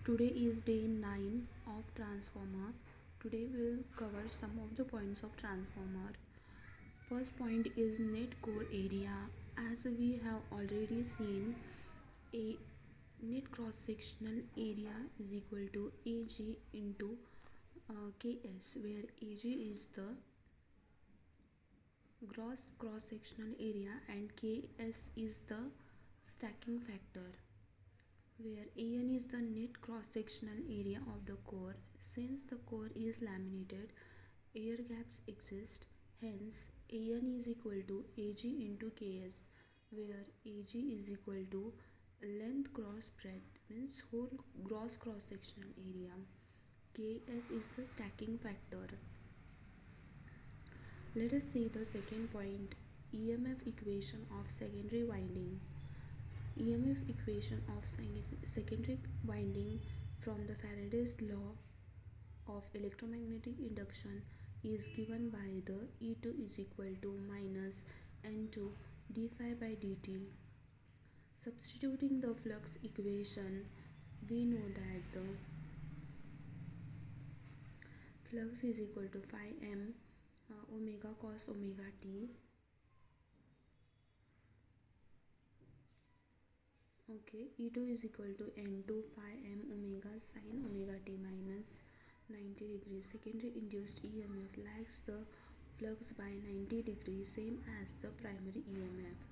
Today is day 9 of transformer. Today we'll cover some of the points of transformer. First point is net core area. As we have already seen, a net cross sectional area is equal to Ag into Ks, where Ag is the gross cross sectional area and Ks is the stacking factor, where An is the net cross-sectional area of the core. Since the core is laminated, air gaps exist. Hence, An is equal to Ag into Ks, where Ag is equal to length cross breadth, means whole gross cross-sectional area. Ks is the stacking factor. Let us see the second point, EMF equation of secondary winding. EMF equation of secondary winding from the Faraday's law of electromagnetic induction is given by the E2 is equal to minus N2 d phi by dt. Substituting the flux equation, we know that the flux is equal to phi m omega cos omega t. Okay, E2 is equal to N2 phi m omega sin omega t minus 90 degrees. Secondary induced EMF lags the flux by 90 degrees, same as the primary EMF.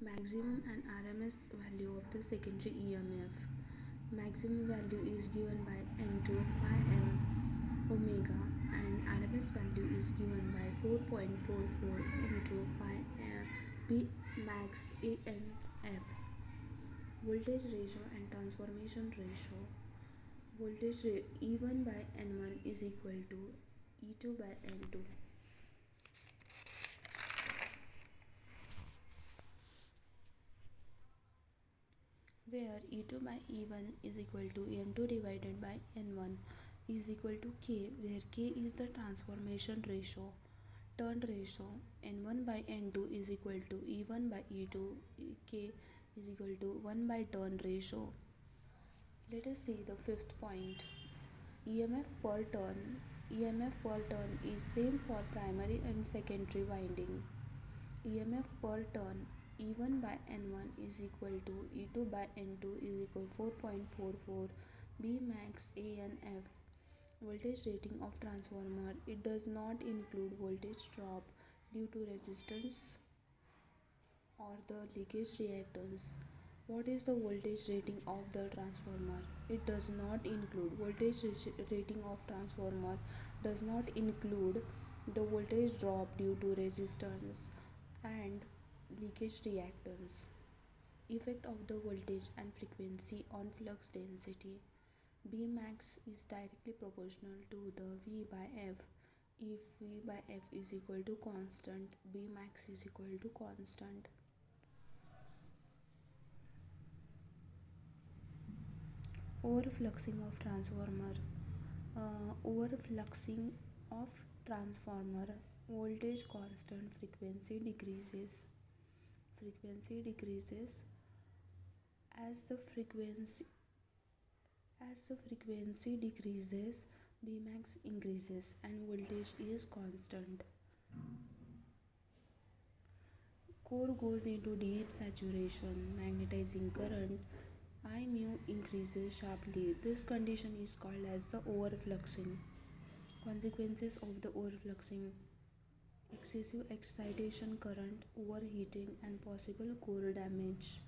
Maximum and RMS value of the secondary EMF. Maximum value is given by N2 phi m omega and RMS value is given by 4.44 into phi B max ANF. Voltage ratio and transformation ratio. E1 by N1 is equal to E2 by N2. Where E2 by E1 is equal to N2 divided by N1 is equal to K, where K is the transformation ratio. Turn ratio, N1 by N2 is equal to E1 by E2, K is equal to 1 by turn ratio. Let us see the fifth point. EMF per turn. EMF per turn is same for primary and secondary winding. EMF per turn, E1 by N1 is equal to E2 by N2 is equal to 4.44 B max ANF. Voltage rating of transformer. It does not include voltage drop due to resistance or the leakage reactance. What is the voltage rating of the transformer? It does not include rating of transformer does not include the voltage drop due to resistance and leakage reactance. Effect of the voltage and frequency on flux density. B max is directly proportional to the V by F. If V by F is equal to constant, B max is equal to constant. Overfluxing of transformer. Overfluxing of transformer. Voltage constant, frequency decreases. Frequency decreases as the frequency decreases, Bmax increases and voltage is constant. Core goes into deep saturation, magnetizing current I mu increases sharply. This condition is called as the overfluxing. Consequences of the overfluxing: excessive excitation current, overheating and possible core damage.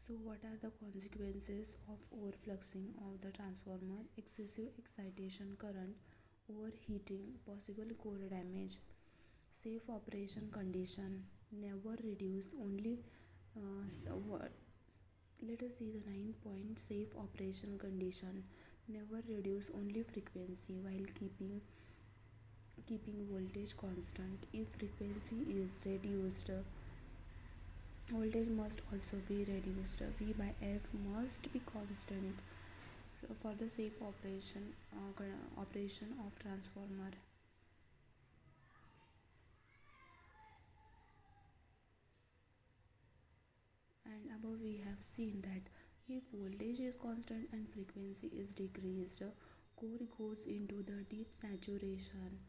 So what are the consequences of overfluxing of the transformer? Excessive excitation current, overheating, possible core damage. Safe operation condition, never reduce, only let us see the ninth point, safe operation condition. Never reduce, only frequency while keeping voltage constant. If frequency is reduced, voltage must also be reduced. V by F must be constant. So for the shape operation of transformer. And above we have seen that if voltage is constant and frequency is decreased, core goes into the deep saturation.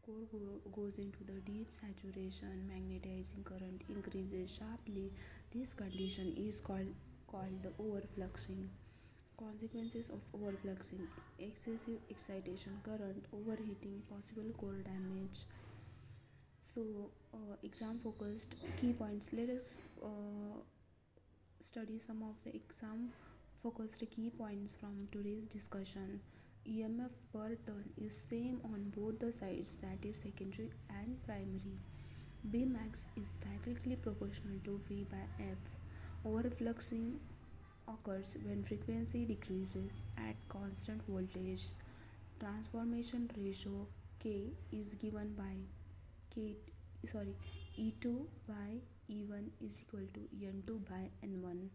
Goes into the deep saturation. Magnetizing current increases sharply. This condition is called the overfluxing. Consequences of overfluxing: excessive excitation current, overheating, possible core damage. So, exam focused key points. Let us study some of the exam focused key points from today's discussion. EMF per turn is same on both the sides, that is secondary and primary. B max is directly proportional to V by F. Overfluxing occurs when frequency decreases at constant voltage. Transformation ratio K is given by K sorry E2 by E1 is equal to N2 by N1.